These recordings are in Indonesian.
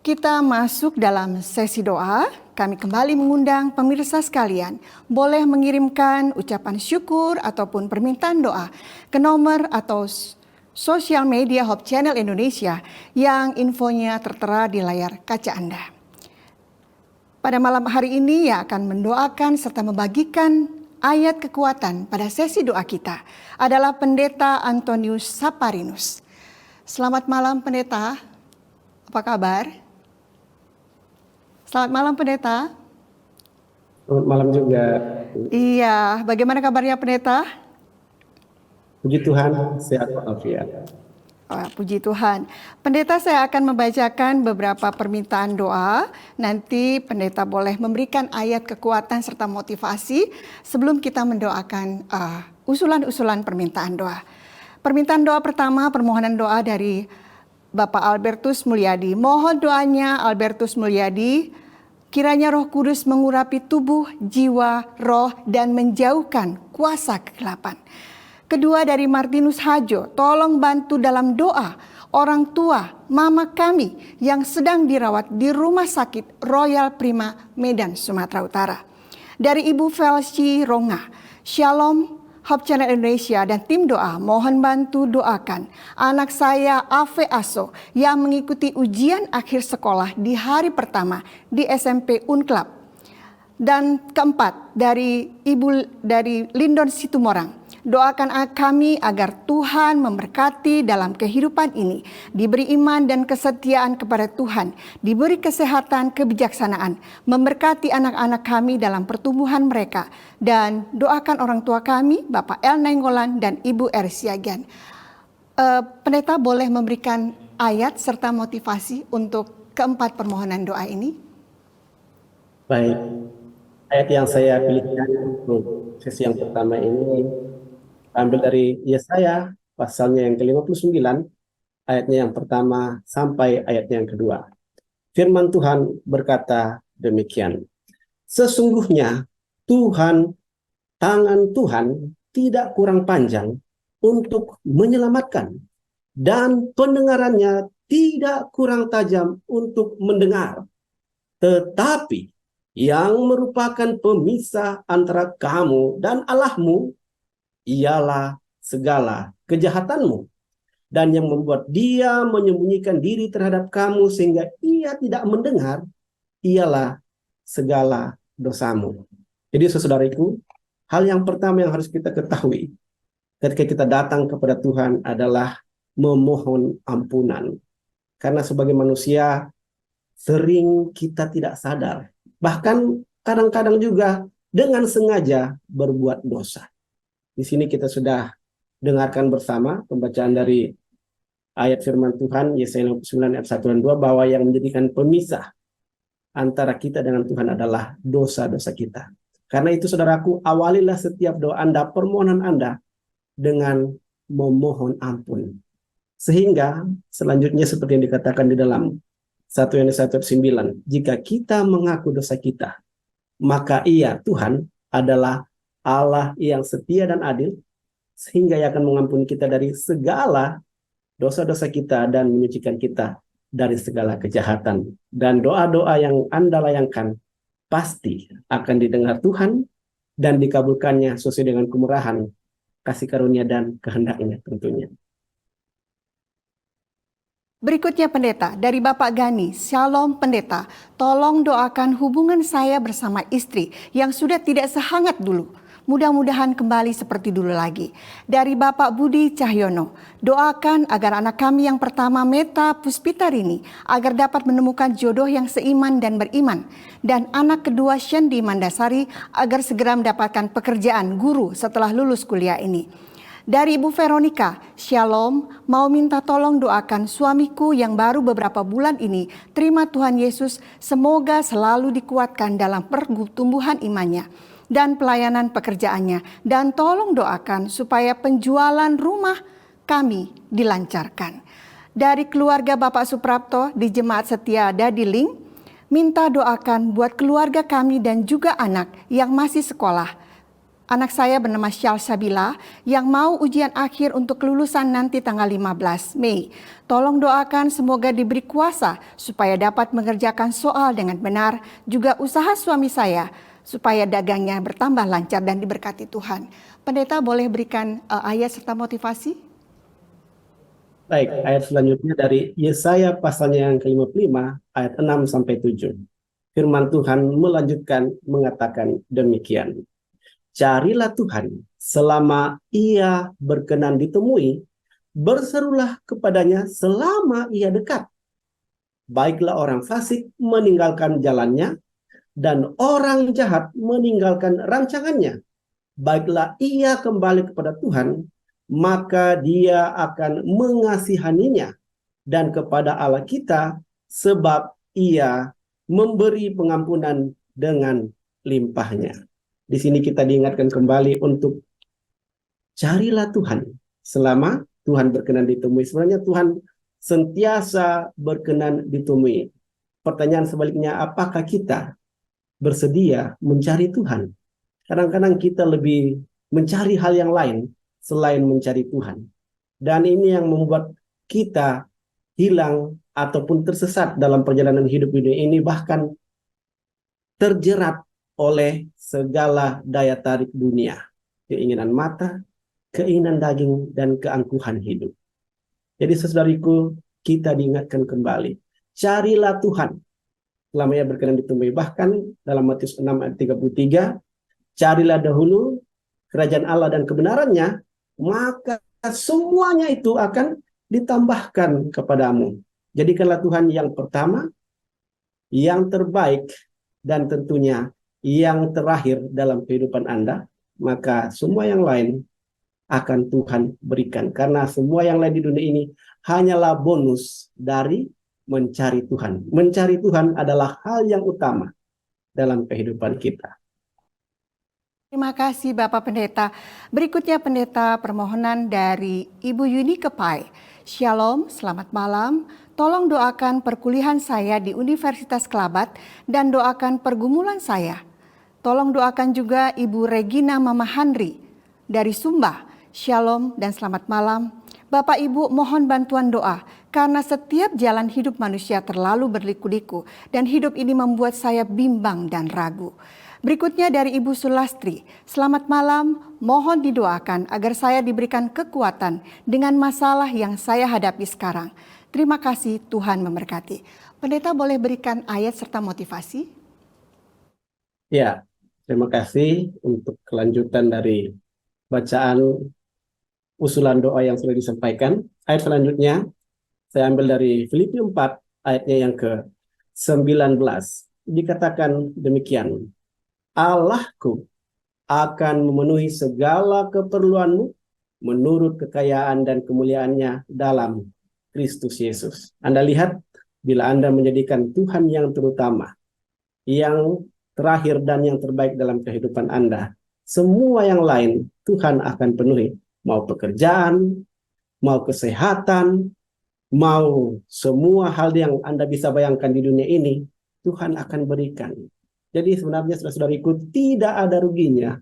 Kita masuk dalam sesi doa. Kami kembali mengundang pemirsa sekalian boleh mengirimkan ucapan syukur ataupun permintaan doa ke nomor atau sosial media Hope Channel Indonesia yang infonya tertera di layar kaca Anda. Pada malam hari ini yang akan mendoakan serta membagikan ayat kekuatan pada sesi doa kita adalah Pendeta Antonius Saparinus. Selamat malam Pendeta, apa kabar? Selamat malam Pendeta. Selamat malam juga. Iya, bagaimana kabarnya Pendeta? Puji Tuhan, sehat walafiat. Puji Tuhan. Pendeta, saya akan membacakan beberapa permintaan doa. Nanti pendeta boleh memberikan ayat kekuatan serta motivasi sebelum kita mendoakan usulan-usulan permintaan doa. Permintaan doa pertama, permohonan doa dari Bapak Albertus Mulyadi. Mohon doanya Albertus Mulyadi, kiranya Roh Kudus mengurapi tubuh, jiwa, roh, dan menjauhkan kuasa kegelapan. Kedua dari Martinus Hajo, tolong bantu dalam doa orang tua mama kami yang sedang dirawat di Rumah Sakit Royal Prima Medan, Sumatera Utara. Dari Ibu Felsi Ronga, Shalom Hope Channel Indonesia dan tim doa, mohon bantu doakan anak saya Ave Aso yang mengikuti ujian akhir sekolah di hari pertama di SMP Unclub. Dan keempat dari Lindon Situmorang, doakan kami agar Tuhan memberkati dalam kehidupan ini, diberi iman dan kesetiaan kepada Tuhan, diberi kesehatan, kebijaksanaan, memberkati anak-anak kami dalam pertumbuhan mereka, dan doakan orang tua kami, Bapak El Nainggolan dan Ibu Ersiagian. Pendeta boleh memberikan ayat serta motivasi untuk keempat permohonan doa ini? Baik, ayat yang saya pilihkan untuk sesi yang pertama ini ambil dari Yesaya pasalnya yang ke-59, ayatnya yang pertama sampai ayatnya yang kedua. Firman Tuhan berkata demikian. Sesungguhnya tangan Tuhan tidak kurang panjang untuk menyelamatkan, dan pendengarannya tidak kurang tajam untuk mendengar. Tetapi yang merupakan pemisah antara kamu dan Allahmu ialah segala kejahatanmu, dan yang membuat dia menyembunyikan diri terhadap kamu sehingga ia tidak mendengar ialah segala dosamu. Jadi saudariku, hal yang pertama yang harus kita ketahui ketika kita datang kepada Tuhan adalah memohon ampunan. Karena sebagai manusia sering kita tidak sadar, bahkan kadang-kadang juga dengan sengaja berbuat dosa. Di sini kita sudah dengarkan bersama pembacaan dari ayat firman Tuhan Yesaya 59 ayat 1 dan 2 bahwa yang menjadikan pemisah antara kita dengan Tuhan adalah dosa-dosa kita. Karena itu saudaraku, awalilah setiap doa Anda, permohonan Anda dengan memohon ampun. Sehingga selanjutnya seperti yang dikatakan di dalam 1 Yohanes 1:9, jika kita mengaku dosa kita, maka Ia, Tuhan, adalah Allah yang setia dan adil, sehingga Ia akan mengampuni kita dari segala dosa-dosa kita dan menyucikan kita dari segala kejahatan. Dan doa-doa yang Anda layangkan pasti akan didengar Tuhan dan dikabulkannya sesuai dengan kemurahan, kasih karunia dan kehendaknya tentunya. Berikutnya Pendeta, dari Bapak Gani, Shalom Pendeta, tolong doakan hubungan saya bersama istri yang sudah tidak sehangat dulu. Mudah-mudahan kembali seperti dulu lagi. Dari Bapak Budi Cahyono, doakan agar anak kami yang pertama Meta Puspitarini agar dapat menemukan jodoh yang seiman dan beriman. Dan anak kedua Shendi Mandasari agar segera mendapatkan pekerjaan guru setelah lulus kuliah ini. Dari Ibu Veronica, Shalom, mau minta tolong doakan suamiku yang baru beberapa bulan ini terima Tuhan Yesus, semoga selalu dikuatkan dalam pertumbuhan imannya dan pelayanan pekerjaannya. Dan tolong doakan supaya penjualan rumah kami dilancarkan. Dari keluarga Bapak Suprapto di Jemaat Setia Dadiling, minta doakan buat keluarga kami dan juga anak yang masih sekolah. Anak saya bernama Syal Sabila yang mau ujian akhir untuk kelulusan nanti tanggal 15 Mei. Tolong doakan semoga diberi kuasa supaya dapat mengerjakan soal dengan benar, juga usaha suami saya supaya dagangnya bertambah lancar dan diberkati Tuhan. Pendeta boleh berikan ayat serta motivasi? Baik, ayat selanjutnya dari Yesaya pasalnya yang ke-55 ayat 6 sampai 7. Firman Tuhan melanjutkan mengatakan demikian. Carilah Tuhan selama ia berkenan ditemui, berserulah kepadanya selama ia dekat. Baiklah orang fasik meninggalkan jalannya, dan orang jahat meninggalkan rancangannya. Baiklah ia kembali kepada Tuhan, maka dia akan mengasihaninya, dan kepada Allah kita, sebab ia memberi pengampunan dengan limpahnya. Di sini kita diingatkan kembali untuk carilah Tuhan selama Tuhan berkenan ditemui. Sebenarnya Tuhan sentiasa berkenan ditemui. Pertanyaan sebaliknya, apakah kita bersedia mencari Tuhan? Kadang-kadang kita lebih mencari hal yang lain selain mencari Tuhan. Dan ini yang membuat kita hilang ataupun tersesat dalam perjalanan hidup dunia ini, bahkan terjerat oleh segala daya tarik dunia, keinginan mata, keinginan daging, dan keangkuhan hidup. Jadi saudariku, kita diingatkan kembali, carilah Tuhan selama ia berkenan ditemui. Bahkan dalam Matius 6 ayat 33, carilah dahulu kerajaan Allah dan kebenarannya, maka semuanya itu akan ditambahkan kepadamu. Jadikanlah Tuhan yang pertama, yang terbaik, dan tentunya yang terakhir dalam kehidupan Anda, maka semua yang lain akan Tuhan berikan. Karena semua yang lain di dunia ini hanyalah bonus dari mencari Tuhan. Mencari Tuhan adalah hal yang utama dalam kehidupan kita. Terima kasih Bapak Pendeta. Berikutnya pendeta permohonan dari Ibu Yuni Kepai. Shalom, selamat malam. Tolong doakan perkuliahan saya di Universitas Kelabat dan doakan pergumulan saya. Tolong doakan juga Ibu Regina Mama Handri dari Sumba. Shalom dan selamat malam. Bapak Ibu mohon bantuan doa karena setiap jalan hidup manusia terlalu berliku-liku dan hidup ini membuat saya bimbang dan ragu. Berikutnya dari Ibu Sulastri, selamat malam, mohon didoakan agar saya diberikan kekuatan dengan masalah yang saya hadapi sekarang. Terima kasih, Tuhan memberkati. Pendeta boleh berikan ayat serta motivasi? Ya, terima kasih untuk kelanjutan dari bacaan usulan doa yang sudah disampaikan. Ayat selanjutnya, saya ambil dari Filipi 4, ayatnya yang ke-19. Dikatakan demikian, Allahku akan memenuhi segala keperluanmu menurut kekayaan dan kemuliaannya dalam Kristus Yesus. Anda lihat, bila Anda menjadikan Tuhan yang terutama, yang terakhir dan yang terbaik dalam kehidupan Anda, semua yang lain Tuhan akan penuhi. Mau pekerjaan, mau kesehatan, mau semua hal yang Anda bisa bayangkan di dunia ini, Tuhan akan berikan. Jadi sebenarnya saudara-saudariku, tidak ada ruginya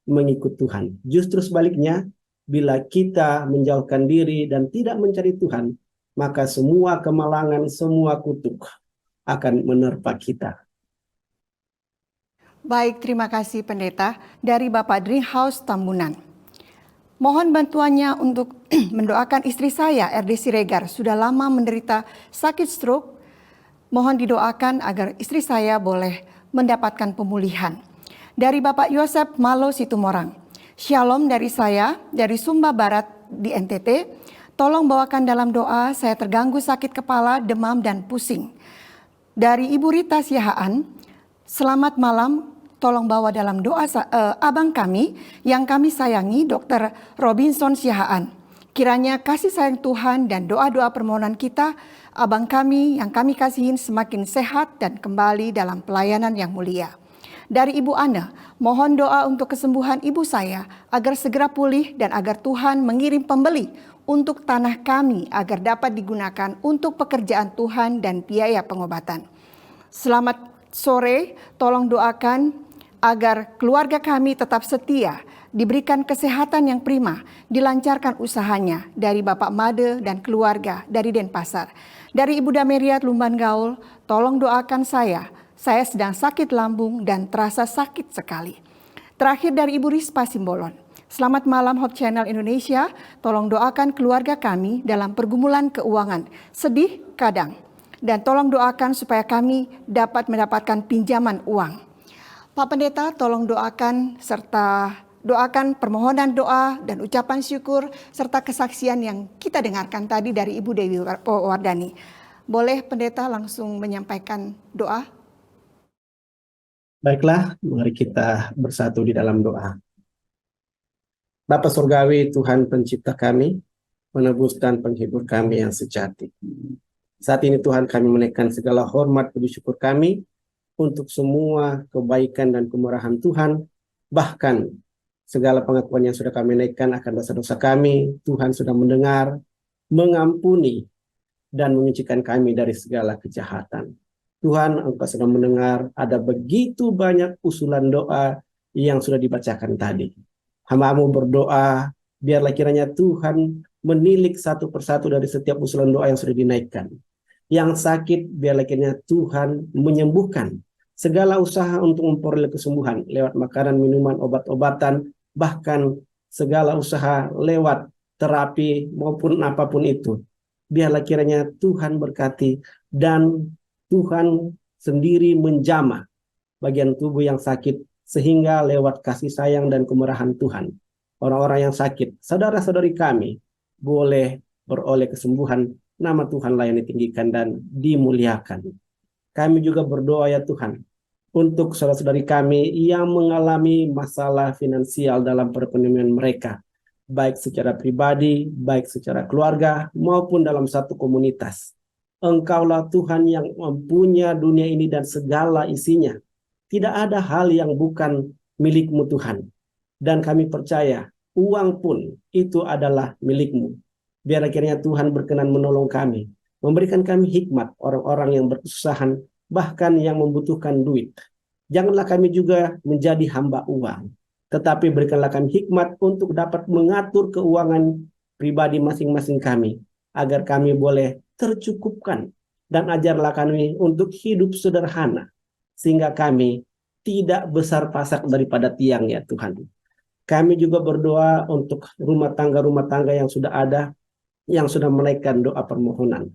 mengikut Tuhan. Justru sebaliknya, bila kita menjauhkan diri dan tidak mencari Tuhan, maka semua kemalangan, semua kutuk akan menerpa kita. Baik, terima kasih pendeta. Dari Bapak Dreamhouse Tambunan. Mohon bantuannya untuk mendoakan istri saya, RD Siregar, sudah lama menderita sakit stroke. Mohon didoakan agar istri saya boleh mendapatkan pemulihan. Dari Bapak Yosep Malo Situmorang. Shalom dari saya, dari Sumba Barat di NTT. Tolong bawakan dalam doa, saya terganggu sakit kepala, demam, dan pusing. Dari Ibu Rita Siahaan, selamat malam, tolong bawa dalam doa abang kami yang kami sayangi, Dr. Robinson Siahaan. Kiranya kasih sayang Tuhan dan doa-doa permohonan kita, abang kami yang kami kasihin semakin sehat dan kembali dalam pelayanan yang mulia. Dari Ibu Ana, mohon doa untuk kesembuhan ibu saya agar segera pulih dan agar Tuhan mengirim pembeli untuk tanah kami agar dapat digunakan untuk pekerjaan Tuhan dan biaya pengobatan. Selamat sore, tolong doakan agar keluarga kami tetap setia, diberikan kesehatan yang prima, dilancarkan usahanya dari Bapak Made dan keluarga dari Denpasar. Dari Ibu Dameriat Lumban Gaul, tolong doakan saya sedang sakit lambung dan terasa sakit sekali. Terakhir dari Ibu Rispa Simbolon, selamat malam Hope Channel Indonesia, tolong doakan keluarga kami dalam pergumulan keuangan, sedih kadang. Dan tolong doakan supaya kami dapat mendapatkan pinjaman uang. Pak Pendeta, tolong doakan serta doakan permohonan doa dan ucapan syukur serta kesaksian yang kita dengarkan tadi dari Ibu Dewi Wardani. Boleh Pendeta langsung menyampaikan doa? Baiklah, mari kita bersatu di dalam doa. Bapa Surgawi, Tuhan pencipta kami, penebus dan penghibur kami yang sejati. Saat ini Tuhan, kami menaikkan segala hormat puji syukur kami untuk semua kebaikan dan kemurahan Tuhan, bahkan segala pengakuan yang sudah kami naikkan akan dosa-dosa kami. Tuhan sudah mendengar, mengampuni, dan menyucikan kami dari segala kejahatan. Tuhan, Engkau sudah mendengar, ada begitu banyak usulan doa yang sudah dibacakan tadi. Hamba-Mu berdoa, biarlah kiranya Tuhan menilik satu persatu dari setiap usulan doa yang sudah dinaikkan. Yang sakit, biarlah kiranya Tuhan menyembuhkan. Segala usaha untuk memperoleh kesembuhan lewat makanan, minuman, obat-obatan, bahkan segala usaha lewat terapi maupun apapun itu. Biarlah kiranya Tuhan berkati dan Tuhan sendiri menjamah bagian tubuh yang sakit sehingga lewat kasih sayang dan kemurahan Tuhan, orang-orang yang sakit, saudara-saudari kami, boleh beroleh kesembuhan, nama Tuhanlah yang ditinggikan dan dimuliakan. Kami juga berdoa ya Tuhan, untuk saudara-saudari kami yang mengalami masalah finansial dalam perekonomian mereka, baik secara pribadi, baik secara keluarga, maupun dalam satu komunitas. Engkaulah Tuhan yang mempunyai dunia ini dan segala isinya. Tidak ada hal yang bukan milik-Mu Tuhan. Dan kami percaya, uang pun itu adalah milik-Mu. Biarlah kiranya Tuhan berkenan menolong kami, memberikan kami hikmat orang-orang yang berusaha, bahkan yang membutuhkan duit. Janganlah kami juga menjadi hamba uang, tetapi berikanlah kami hikmat untuk dapat mengatur keuangan pribadi masing-masing kami, agar kami boleh tercukupkan, dan ajarlah kami untuk hidup sederhana, sehingga kami tidak besar pasak daripada tiang ya Tuhan. Kami juga berdoa untuk rumah tangga yang sudah ada, yang sudah menaikkan doa permohonan.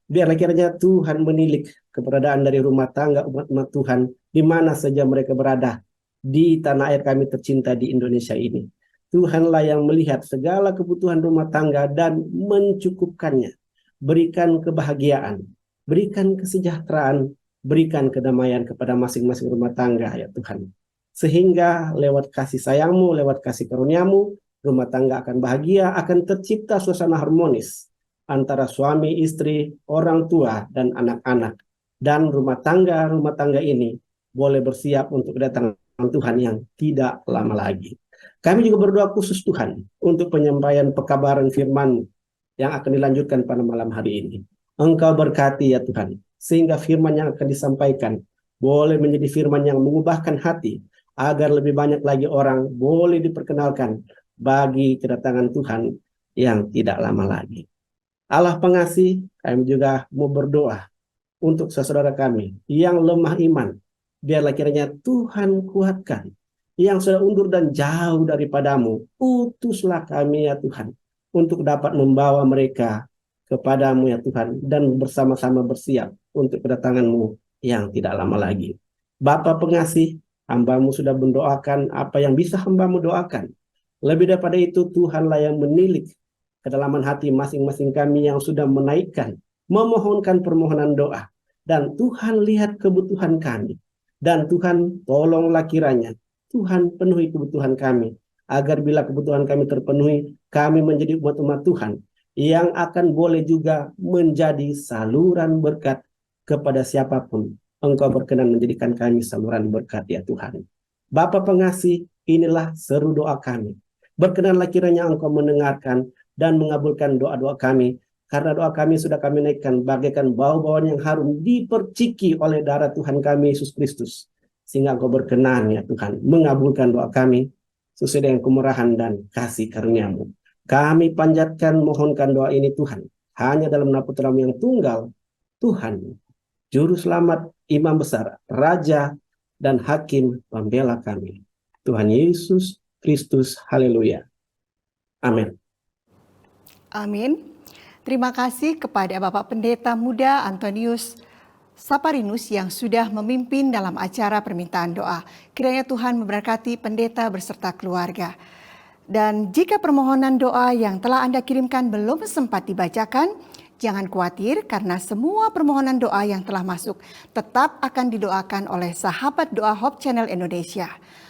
Biarlah kiranya Tuhan menilik keberadaan dari rumah tangga umat Tuhan di mana saja mereka berada di tanah air kami tercinta di Indonesia ini. Tuhanlah yang melihat segala kebutuhan rumah tangga dan mencukupkannya. Berikan kebahagiaan, berikan kesejahteraan, berikan kedamaian kepada masing-masing rumah tangga ya Tuhan. Sehingga lewat kasih sayang-Mu, lewat kasih karunia-Mu, rumah tangga akan bahagia, akan tercipta suasana harmonis antara suami, istri, orang tua, dan anak-anak. Dan rumah tangga ini boleh bersiap untuk kedatangan Tuhan yang tidak lama lagi. Kami juga berdoa khusus Tuhan untuk penyampaian pekabaran firman yang akan dilanjutkan pada malam hari ini. Engkau berkati ya Tuhan, sehingga firman yang akan disampaikan boleh menjadi firman yang mengubahkan hati, agar lebih banyak lagi orang boleh diperkenalkan bagi kedatangan Tuhan yang tidak lama lagi. Allah pengasih, kami juga mau berdoa untuk saudara kami yang lemah iman. Biarlah kiranya Tuhan kuatkan. Yang sudah undur dan jauh daripadamu, utuslah kami ya Tuhan, untuk dapat membawa mereka kepadamu ya Tuhan, dan bersama-sama bersiap untuk kedatangan-Mu yang tidak lama lagi. Bapa pengasih, hamba-Mu sudah mendoakan apa yang bisa hamba-Mu doakan. Lebih daripada itu, Tuhanlah yang menilik kedalaman hati masing-masing kami yang sudah menaikkan, memohonkan permohonan doa. Dan Tuhan lihat kebutuhan kami. Dan Tuhan tolonglah kiranya, Tuhan penuhi kebutuhan kami. Agar bila kebutuhan kami terpenuhi, kami menjadi umat-umat Tuhan yang akan boleh juga menjadi saluran berkat kepada siapapun. Engkau berkenan menjadikan kami saluran berkat ya Tuhan. Bapa pengasih, inilah seru doa kami. Berkenanlah kiranya Engkau mendengarkan dan mengabulkan doa-doa kami, karena doa kami sudah kami naikkan bagaikan bau-bauan yang harum diperciki oleh darah Tuhan kami Yesus Kristus. sehingga Engkau berkenan ya Tuhan mengabulkan doa kami sesuai dengan kemurahan dan kasih karunia-Mu. Kami panjatkan mohonkan doa ini Tuhan hanya dalam nama Putra-Mu yang tunggal, Tuhan, Juru Selamat, Imam Besar, Raja, dan Hakim pembela kami. Tuhan Yesus Kristus, haleluya. Amin. Amin. Terima kasih kepada Bapak Pendeta Muda Antonius Saparinus yang sudah memimpin dalam acara permintaan doa. Kiranya Tuhan memberkati pendeta beserta keluarga. Dan jika permohonan doa yang telah Anda kirimkan belum sempat dibacakan, jangan khawatir karena semua permohonan doa yang telah masuk tetap akan didoakan oleh sahabat doa Hope Channel Indonesia.